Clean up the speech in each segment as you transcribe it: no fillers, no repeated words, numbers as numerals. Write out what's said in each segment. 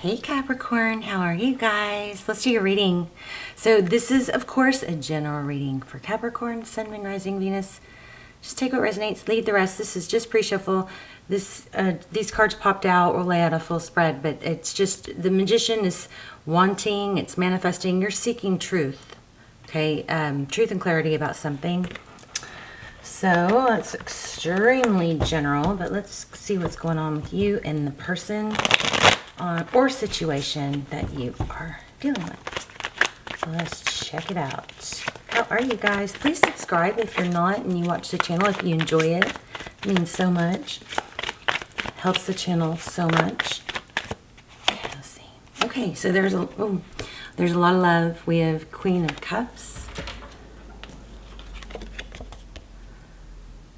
Hey Capricorn, how are you guys? Let's do your reading. So this is, of course, a general reading for Capricorn, Sun, Moon, Rising, Venus. Just take what resonates, leave the rest. This is just pre-shuffle. These cards popped out. We'll lay out a full spread, but it's just the Magician is wanting, it's manifesting. You're seeking truth, okay? Truth and clarity about something. So it's extremely general, but let's see what's going on with you and the person or situation that you are dealing with. So let's check it out. How are you guys? Please subscribe if you're not and you watch the channel. If you enjoy it, it means so much. Helps the channel so much. Okay, let's see. Okay, so there's a lot of love. We have Queen of Cups.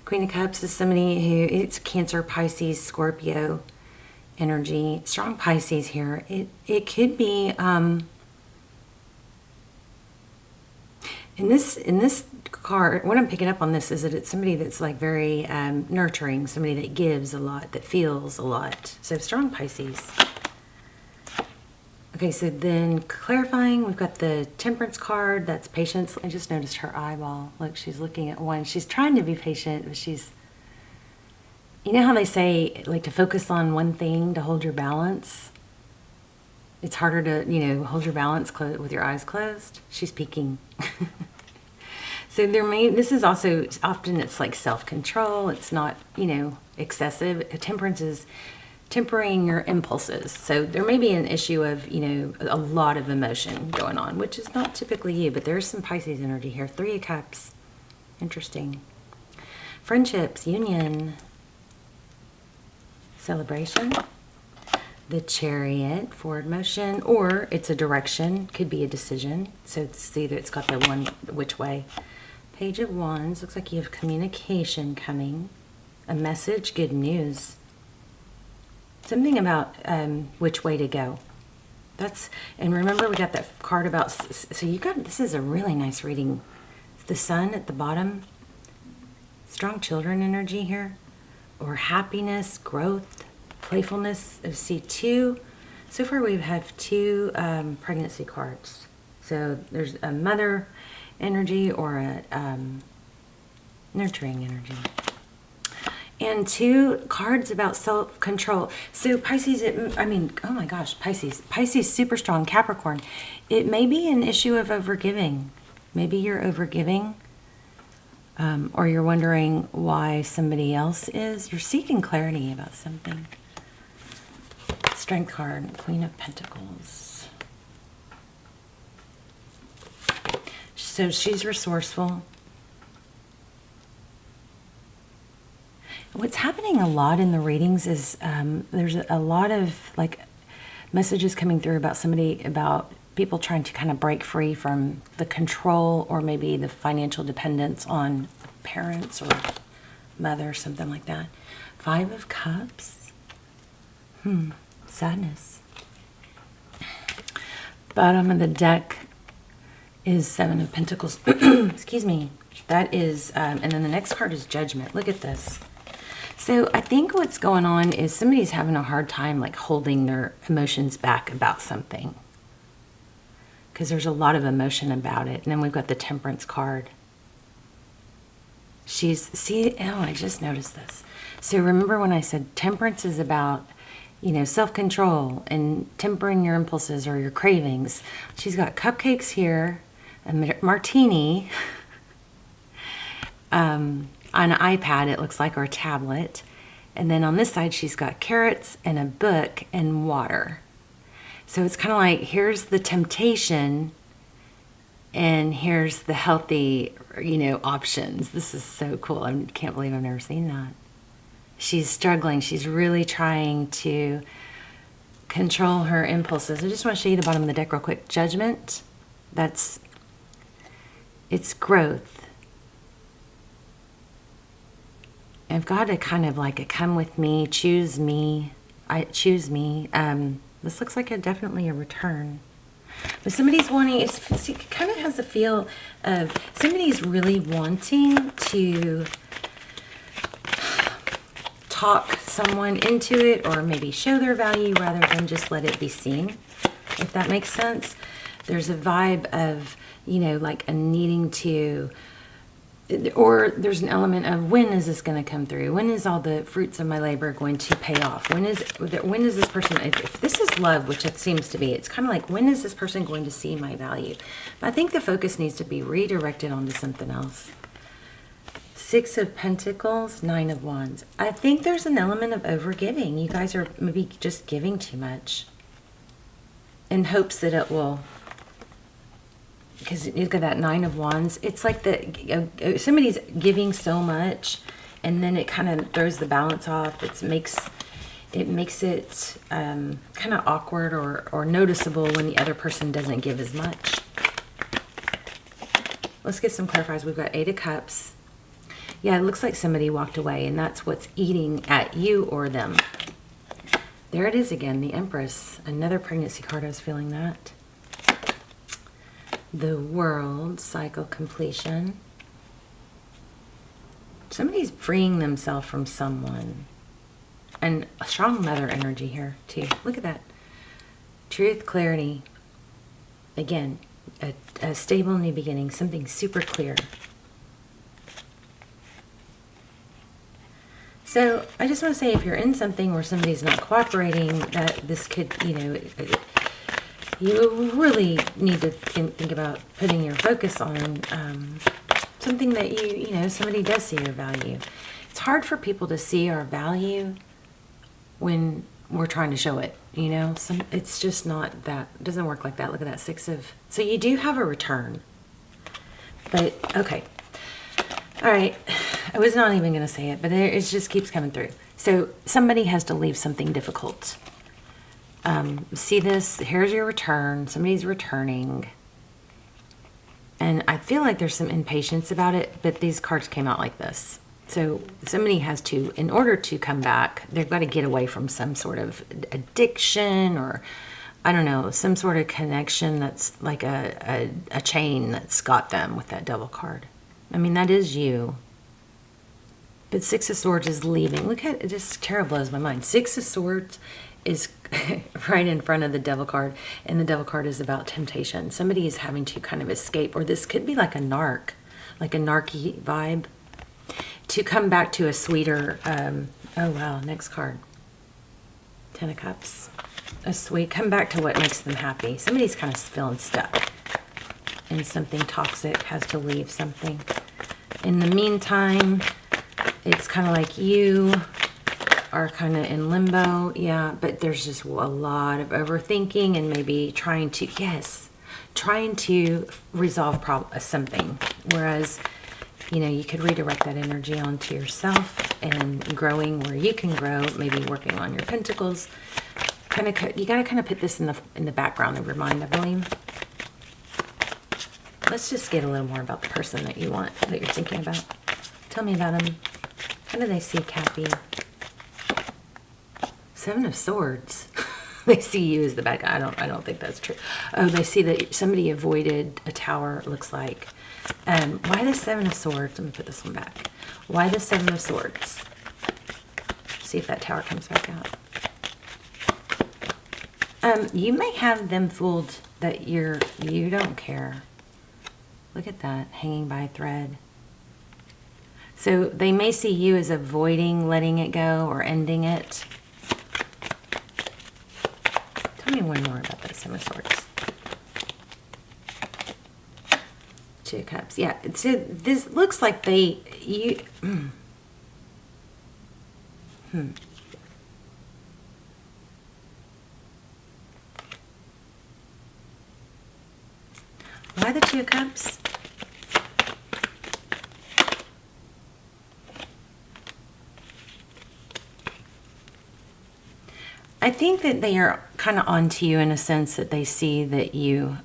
Queen of Cups is somebody who, it's Cancer, Pisces, Scorpio energy. Strong Pisces here. It could be in this card, what I'm picking up on this is that it's somebody that's like very nurturing, somebody that gives a lot, that feels a lot. So strong Pisces. Okay, so then clarifying, we've got the Temperance card. That's patience. I just noticed her eyeball. Look, she's looking at one. She's trying to be patient, but she's, you know how they say, like, to focus on one thing, to hold your balance? It's harder to, hold your balance with your eyes closed. She's peeking. So this is also, often it's like self-control. It's not, excessive. Temperance is tempering your impulses. So there may be an issue of, a lot of emotion going on, which is not typically you, but there's some Pisces energy here. 3 of Cups. Interesting. Friendships, union, celebration, the Chariot, forward motion, or it's a direction, could be a decision. So see that it's got the one which way. Page of Wands, looks like you have communication coming, a message, good news. Something about which way to go. And remember we got that card about, so this is a really nice reading. The Sun at the bottom, strong children energy here. Or happiness, growth, playfulness of C2. So far we have 2 pregnancy cards. So there's a mother energy or a nurturing energy. And 2 cards about self-control. So Pisces, oh my gosh, Pisces super strong, Capricorn. It may be an issue of overgiving. Maybe you're overgiving. Or you're wondering why somebody else is. You're seeking clarity about something. Strength card, Queen of Pentacles. So she's resourceful. What's happening a lot in the readings is there's a lot of like messages coming through about people trying to kind of break free from the control or maybe the financial dependence on parents or mother, something like that. 5 of Cups. Sadness. Bottom of the deck is 7 of Pentacles. Excuse me. That is, and then the next card is Judgment. Look at this. So I think what's going on is somebody's having a hard time like holding their emotions back about something, because there's a lot of emotion about it. And then we've got the Temperance card. I just noticed this. So remember when I said Temperance is about, self-control and tempering your impulses or your cravings. She's got cupcakes here, a martini, on an iPad, it looks like, or a tablet. And then on this side, she's got carrots and a book and water. So it's kind of like, here's the temptation and here's the healthy, options. This is so cool. I can't believe I've never seen that. She's struggling. She's really trying to control her impulses. I just want to show you the bottom of the deck real quick. Judgment. It's growth. I've got a kind of like a come with me, choose me. Choose me. This looks like definitely a return. But somebody's wanting, it kind of has a feel of somebody's really wanting to talk someone into it or maybe show their value rather than just let it be seen, if that makes sense. There's a vibe of, you know, like a needing to, or there's an element of, when is this going to come through? When is all the fruits of my labor going to pay off? When is this person, if this is love, which it seems to be, it's kind of like, when is this person going to see my value? But I think the focus needs to be redirected onto something else. Six of Pentacles, Nine of Wands. I think there's an element of overgiving. You guys are maybe just giving too much in hopes that it will, because look at that Nine of Wands. It's like somebody's giving so much, and then it kind of throws the balance off. It makes it kind of awkward or noticeable when the other person doesn't give as much. Let's get some clarifiers. We've got Eight of Cups. Yeah, it looks like somebody walked away, and that's what's eating at you or them. There it is again, the Empress. Another pregnancy card. I was feeling that. The World, cycle completion. Somebody's freeing themselves from someone. And a strong mother energy here, too. Look at that. Truth, clarity. Again, a stable new beginning. Something super clear. So I just want to say, if you're in something where somebody's not cooperating, that this could, you know, you really need to think about putting your focus on something that you know, somebody does see your value. It's hard for people to see our value when we're trying to show it, you know. It's just not that, it doesn't work like that. Look at that Six of, so you do have a return. But, okay. All right. I was not even going to say it, but it just keeps coming through. So somebody has to leave something difficult. See this? Here's your return. Somebody's returning. And I feel like there's some impatience about it, but these cards came out like this. So somebody has to, in order to come back, they've got to get away from some sort of addiction, or I don't know, some sort of connection that's like a chain that's got them with that Devil card. I mean, that is you. But Six of Swords is leaving. Look at it, this tarot blows my mind. Six of Swords is right in front of the Devil card, and the Devil card is about temptation. Somebody is having to kind of escape, or this could be like a narc, like a narky vibe, to come back to a sweeter, oh wow, next card. Ten of Cups. A sweet, come back to what makes them happy. Somebody's kind of feeling stuck in something toxic, has to leave something. In the meantime, it's kind of like you are kind of in limbo. Yeah, but there's just a lot of overthinking and maybe trying to resolve something. Whereas, you know, you could redirect that energy onto yourself and growing where you can grow, maybe working on your pentacles. You got to kind of put this in the background of your mind, I believe. Let's just get a little more about the person that you want, that you're thinking about. Tell me about them. How do they see Cappy? Seven of Swords. They see you as the bad guy. I don't think that's true. Oh, they see that somebody avoided a tower, it looks like. Why the Seven of Swords? Let me put this one back. Why the Seven of Swords? See if that tower comes back out. You may have them fooled that you don't care. Look at that, hanging by a thread. So they may see you as avoiding letting it go or ending it. Tell me one more about that Seven of Swords. Two of Cups. Yeah, so this looks like Why the Two of Cups? I think that they are kind of onto you in a sense that they see that you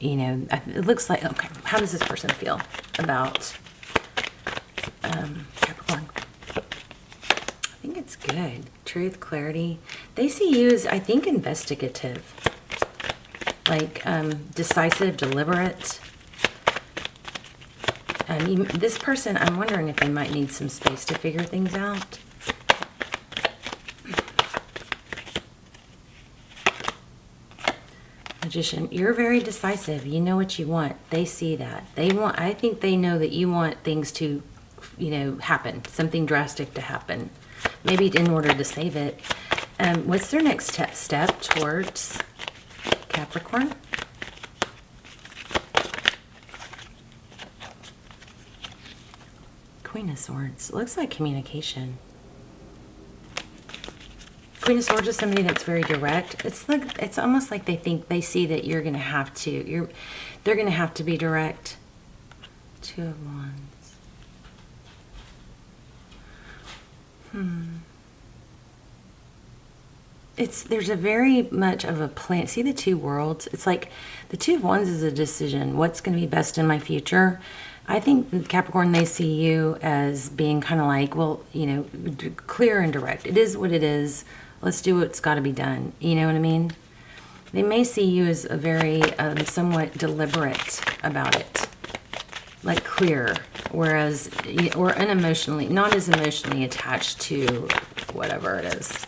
know, it looks like, okay, how does this person feel about Capricorn? I think it's good. Truth, clarity. They see you as, I think, investigative. Like decisive, deliberate. This person, I'm wondering if they might need some space to figure things out. Magician, you're very decisive. You know what you want. They see that. I think they know that you want things to, happen. Something drastic to happen. Maybe in order to save it. What's their next step towards Capricorn? Queen of Swords. Looks like communication. Queen of Swords is somebody that's very direct. It's almost like they see that you're gonna have to. They're gonna have to be direct. Two of Wands. There's a very much of a plan. See the two worlds? It's like the Two of Wands is a decision. What's going to be best in my future? I think Capricorn, they see you as being kind of like, well, clear and direct. It is what it is. Let's do what's got to be done. You know what I mean? They may see you as a very somewhat deliberate about it. Like clear. Whereas, or unemotionally, not as emotionally attached to whatever it is.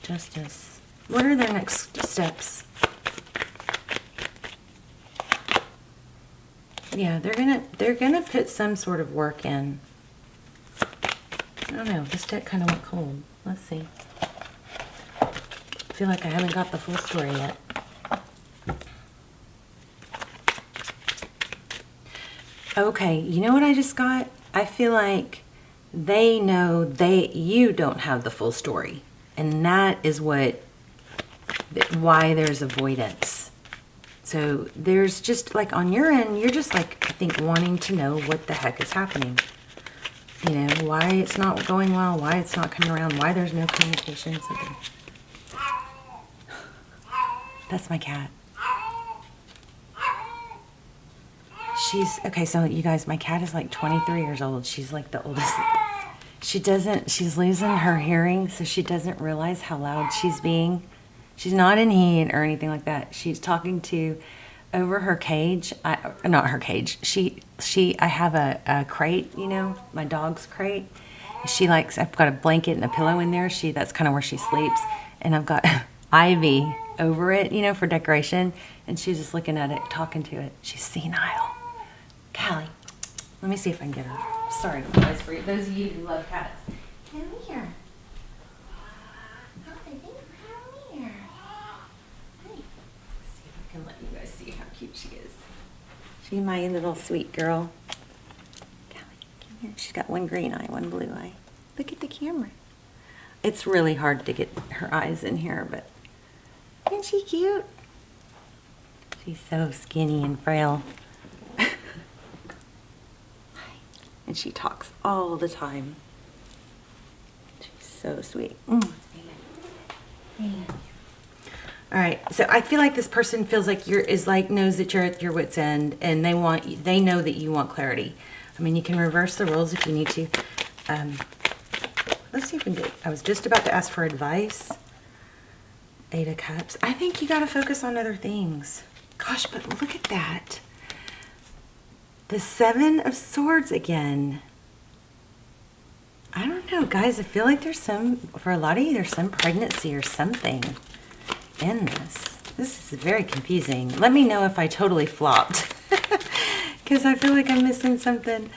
Justice. What are their next steps? Yeah, they're gonna put some sort of work in. I don't know. This deck kind of went cold. Let's see. I feel like I haven't got the full story yet. Okay, you know what I just got? I feel like they know you don't have the full story. And that is why there's avoidance. So there's just like on your end, you're just like, I think, wanting to know what the heck is happening. Why it's not going well, why it's not coming around, why there's no communication. Something. That's my cat. Okay, so you guys, my cat is like 23 years old. She's like the oldest. She's losing her hearing, so she doesn't realize how loud she's being. She's not in heat or anything like that. She's talking to over her cage. Not her cage. I have a crate, my dog's crate. I've got a blanket and a pillow in there. That's kind of where she sleeps. And I've got ivy over it, for decoration. And she's just looking at it, talking to it. She's senile. Callie, let me see if I can get her. Sorry, guys, for those of you who love cats. Come here. Hi, come here. Hi. Let's see if I can let you guys see how cute she is. She's my little sweet girl. Callie, come here. She's got one green eye, one blue eye. Look at the camera. It's really hard to get her eyes in here, but isn't she cute? She's so skinny and frail. And she talks all the time. She's so sweet. All right, so I feel like this person feels like knows that you're at your wit's end, and they know that you want clarity. I mean, you can reverse the roles if you need to. Let's see if we can I was just about to ask for advice. 8 of Cups. I think you got to focus on other things. Gosh, but look at that. The 7 of Swords again. I don't know, guys. I feel like for a lot of you, there's some pregnancy or something in this. This is very confusing. Let me know if I totally flopped. Because I feel like I'm missing something.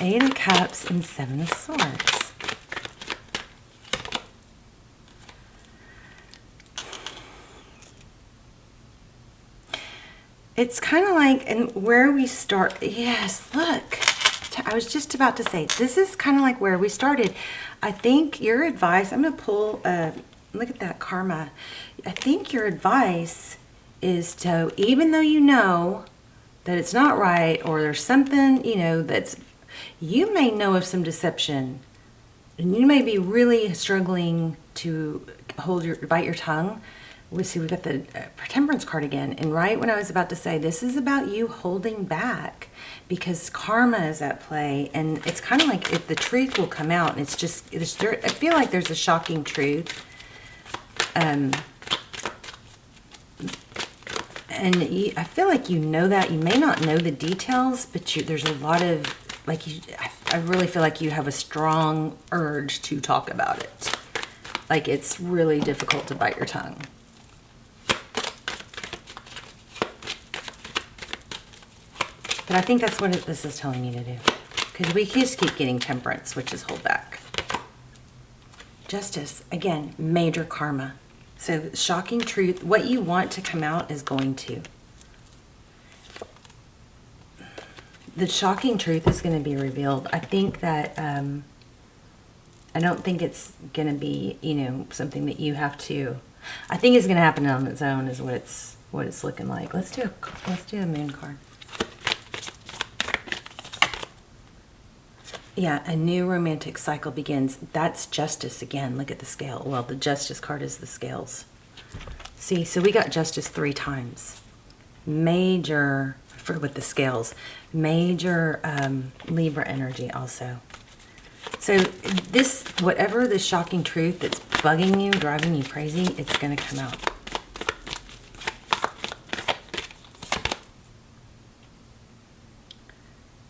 8 of Cups and 7 of Swords. It's kind of like, and where we start, yes, look, I was just about to say, this is kind of like where we started. I think your advice, I'm going to pull, look at that karma. I think your advice is to, even though you know that it's not right, or there's something, you may know of some deception, and you may be really struggling to bite your tongue. We've got the Temperance card again. And right when I was about to say, this is about you holding back because karma is at play. And it's kind of like if the truth will come out. And I feel like there's a shocking truth. And I feel like you know that. You may not know the details, but there's a lot of, I really feel like you have a strong urge to talk about it. Like it's really difficult to bite your tongue. But I think that's what this is telling you to do. Because we just keep getting Temperance, which is hold back. Justice, again, major karma. So shocking truth, what you want to come out is going to. The shocking truth is going to be revealed. I think that, I don't think it's going to be, you know, something that you have to, I think it's going to happen on its own is what it's looking like. Let's do a moon card. Yeah, a new romantic cycle begins. That's justice again. Look at the scale. Well, the justice card is the scales. See, so we got justice 3 times. Major, with the scales, major Libra energy also. So this, whatever the shocking truth that's bugging you, driving you crazy, it's going to come out.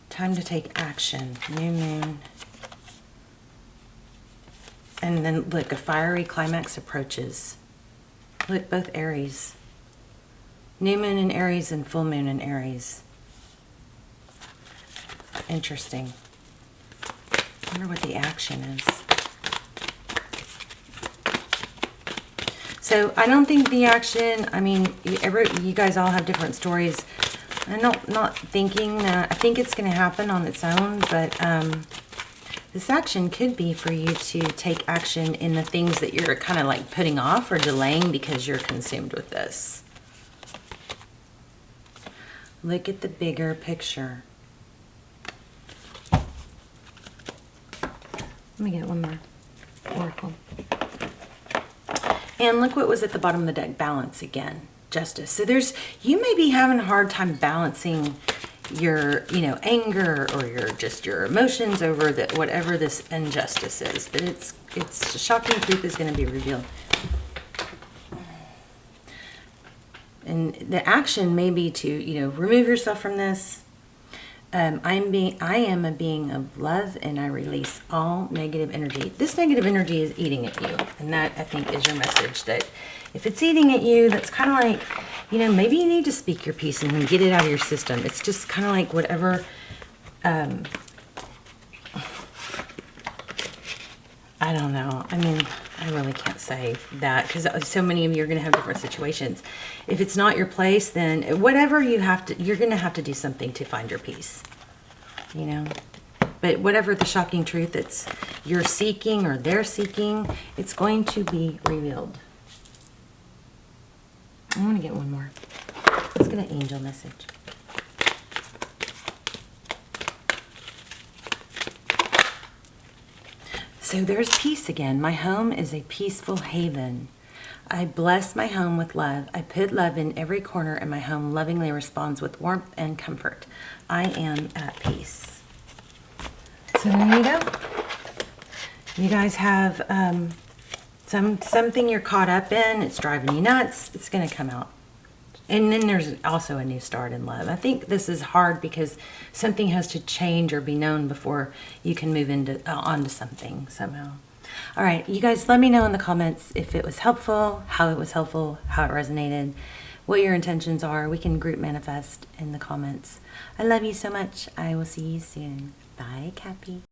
Time to take action. New moon. And then look, a fiery climax approaches. Look, both Aries. New moon in Aries and full moon in Aries. Interesting. I wonder what the action is. So I don't think the action, I mean, you guys all have different stories. I'm not thinking that, I think it's going to happen on its own, but this action could be for you to take action in the things that you're kind of like putting off or delaying because you're consumed with this. Look at the bigger picture. Let me get one more oracle. And look what was at the bottom of the deck. Balance again. Justice. So you may be having a hard time balancing your, you know, anger or your emotions over whatever this injustice is. But it's shocking truth is going to be revealed. And the action may be to, you know, remove yourself from this. I am a being of love, and I release all negative energy. This negative energy is eating at you, and that, I think, is your message, that if it's eating at you, that's kind of like, you know, maybe you need to speak your piece and get it out of your system. It's just kind of like whatever, I don't know. I mean, I really can't say that because so many of you are going to have different situations. If it's not your place, then whatever you have to, you're going to have to do something to find your peace, you know. But whatever the shocking truth that's you're seeking or they're seeking, it's going to be revealed. I want to get one more. Let's get an angel message. So there's peace again. My home is a peaceful haven. I bless my home with love. I put love in every corner, and my home lovingly responds with warmth and comfort. I am at peace. So there you go. You guys have something you're caught up in. It's driving you nuts. It's going to come out. And then there's also a new start in love. I think this is hard because something has to change or be known before you can move into onto something somehow. All right, you guys, let me know in the comments if it was helpful, how it was helpful, how it resonated, what your intentions are. We can group manifest in the comments. I love you so much. I will see you soon. Bye, Cappy.